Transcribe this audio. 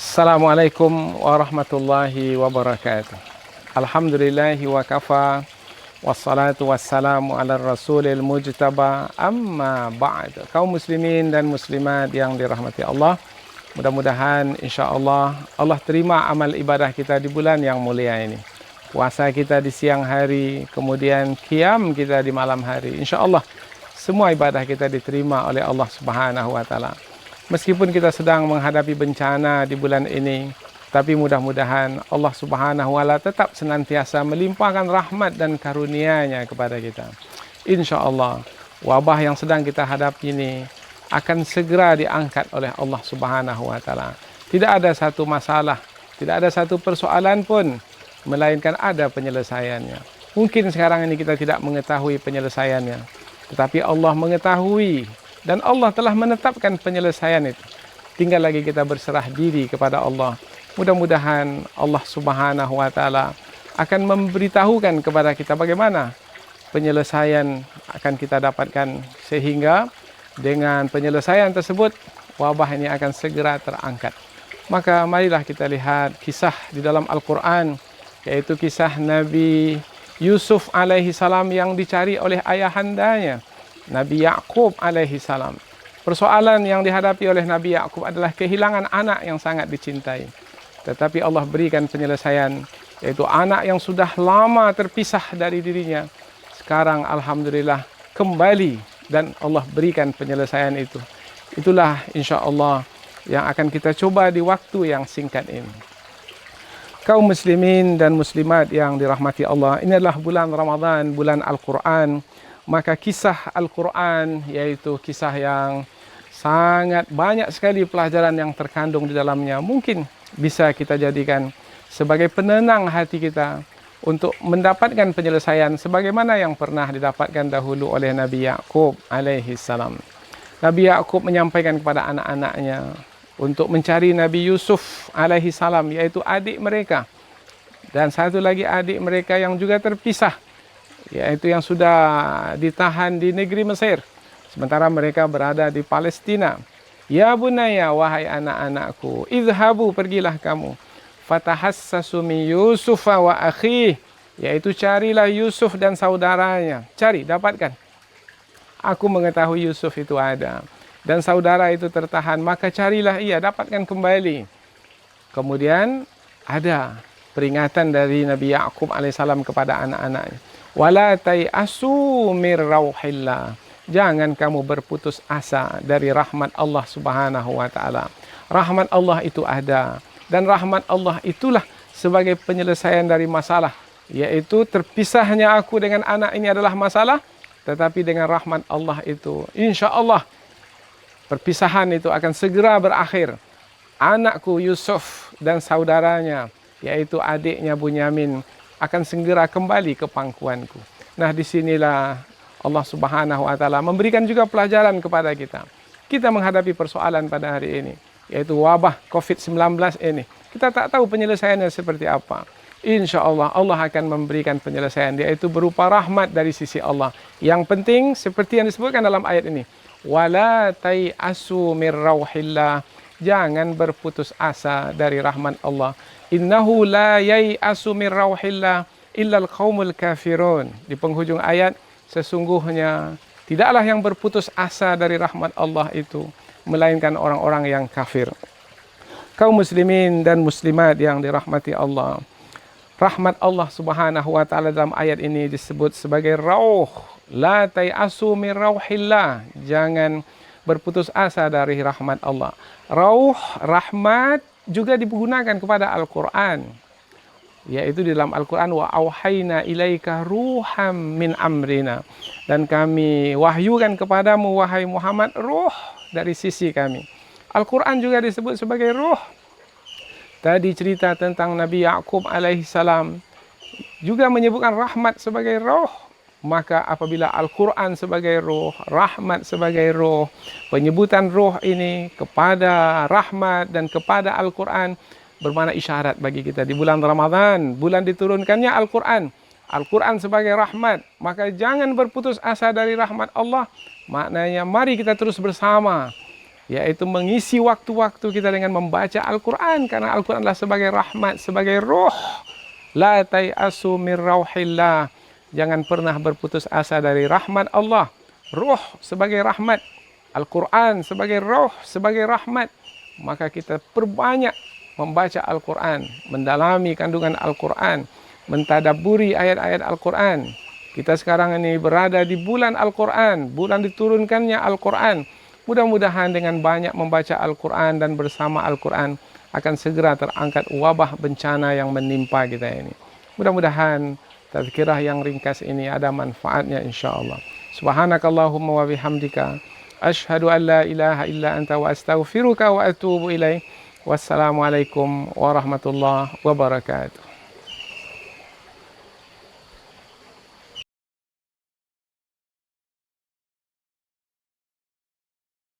Assalamualaikum warahmatullahi wabarakatuh. Alhamdulillahi wa kafa. Wassalatu wassalamu ala rasulil mujtaba. Amma ba'd. Kaum muslimin dan muslimat yang dirahmati Allah, mudah-mudahan insyaAllah Allah terima amal ibadah kita di bulan yang mulia ini. Puasa kita di siang hari, kemudian qiyam kita di malam hari. InsyaAllah semua ibadah kita diterima oleh Allah Subhanahu wa taala. Meskipun kita sedang menghadapi bencana di bulan ini, tapi mudah-mudahan Allah Subhanahu wa taala tetap senantiasa melimpahkan rahmat dan karunia-Nya kepada kita. InsyaAllah wabah yang sedang kita hadapi ini akan segera diangkat oleh Allah Subhanahu wa taala. Tidak ada satu masalah, tidak ada satu persoalan pun, melainkan ada penyelesaiannya. Mungkin sekarang ini kita tidak mengetahui penyelesaiannya, tetapi Allah mengetahui. Dan Allah telah menetapkan penyelesaian itu. Tinggal lagi kita berserah diri kepada Allah. Mudah-mudahan Allah Subhanahu wa taala akan memberitahukan kepada kita bagaimana penyelesaian akan kita dapatkan, sehingga dengan penyelesaian tersebut wabah ini akan segera terangkat. Maka marilah kita lihat kisah di dalam Al-Quran, yaitu kisah Nabi Yusuf alaihi salam yang dicari oleh ayahandanya Nabi Ya'qub alaihi salam. Persoalan yang dihadapi oleh Nabi Ya'qub adalah kehilangan anak yang sangat dicintai. Tetapi Allah berikan penyelesaian, yaitu anak yang sudah lama terpisah dari dirinya, sekarang alhamdulillah kembali dan Allah berikan penyelesaian itu. Itulah insyaAllah yang akan kita coba di waktu yang singkat ini. Kaum muslimin dan muslimat yang dirahmati Allah, ini adalah bulan Ramadan, bulan Al-Quran. Maka kisah Al-Quran, yaitu kisah yang sangat banyak sekali pelajaran yang terkandung di dalamnya, mungkin bisa kita jadikan sebagai penenang hati kita untuk mendapatkan penyelesaian sebagaimana yang pernah didapatkan dahulu oleh Nabi Ya'qub alaihi salam. Nabi Ya'qub menyampaikan kepada anak-anaknya untuk mencari Nabi Yusuf alaihi salam, yaitu adik mereka, dan satu lagi adik mereka yang juga terpisah, yaitu yang sudah ditahan di negeri Mesir, sementara mereka berada di Palestina. Ya bunaya, wahai anak-anakku, idhabu, pergilah kamu, fatahassasu min Yusuf wa akhi, yaitu carilah Yusuf dan saudaranya. Cari, dapatkan. Aku mengetahui Yusuf itu ada dan saudara itu tertahan, maka carilah ia, dapatkan kembali. Kemudian ada peringatan dari Nabi Ya'qub alaihissalam kepada anak-anaknya. Wala tai'asu mir rauhillah. Jangan kamu berputus asa dari rahmat Allah Subhanahu wa taala. Rahmat Allah itu ada, dan rahmat Allah itulah sebagai penyelesaian dari masalah, yaitu terpisahnya aku dengan anak ini adalah masalah, tetapi dengan rahmat Allah itu insya-Allah perpisahan itu akan segera berakhir. Anakku Yusuf dan saudaranya, yaitu adiknya Bunyamin, akan segera kembali ke pangkuanku. Nah, disinilah Allah Subhanahu wa taala memberikan juga pelajaran kepada kita. Kita menghadapi persoalan pada hari ini, yaitu wabah COVID-19 ini. Kita tak tahu penyelesaiannya seperti apa. Insya Allah Allah akan memberikan penyelesaian, yaitu berupa rahmat dari sisi Allah. Yang penting seperti yang disebutkan dalam ayat ini, wala tai'asu mir rauhillah. Jangan berputus asa dari rahmat Allah. Innahu la yai'asu min rauhillah illal qaumul kafirun. Di penghujung ayat, sesungguhnya tidaklah yang berputus asa dari rahmat Allah itu melainkan orang-orang yang kafir. Kaum muslimin dan muslimat yang dirahmati Allah, rahmat Allah Subhanahu wa taala dalam ayat ini disebut sebagai rauh. La tai'asu min rauhillah. Jangan berputus asa dari rahmat Allah. Rauh, rahmat juga digunakan kepada Al-Quran, yaitu di dalam Al-Quran, wa auhayna ilaika ruham min amrina, dan kami wahyukan kepadamu wahai Muhammad ruh dari sisi kami. Al-Quran juga disebut sebagai ruh. Tadi cerita tentang Nabi Ya'qub alaihi salam juga menyebutkan rahmat sebagai ruh. Maka apabila Al-Quran sebagai ruh, rahmat sebagai ruh, penyebutan ruh ini kepada rahmat dan kepada Al-Quran bermakna isyarat bagi kita di bulan Ramadan, bulan diturunkannya Al-Quran. Al-Quran sebagai rahmat, maka jangan berputus asa dari rahmat Allah. Maknanya mari kita terus bersama yaitu mengisi waktu-waktu kita dengan membaca Al-Quran, karena Al-Quran adalah sebagai rahmat, sebagai ruh. La tayasu min rauhillah, jangan pernah berputus asa dari rahmat Allah. Ruh sebagai rahmat, Al-Quran sebagai ruh, sebagai rahmat. Maka kita perbanyak membaca Al-Quran, mendalami kandungan Al-Quran, mentadaburi ayat-ayat Al-Quran. Kita sekarang ini berada di bulan Al-Quran, bulan diturunkannya Al-Quran. Mudah-mudahan dengan banyak membaca Al-Quran dan bersama Al-Quran akan segera terangkat wabah bencana yang menimpa kita ini. Mudah-mudahan tazkirah yang ringkas ini ada manfaatnya insyaAllah. Subhanakallahumma wa bihamdika, ashhadu an la ilaha illa anta wa astaghfiruka wa atubu ilaih. Wassalamualaikum warahmatullahi wabarakatuh.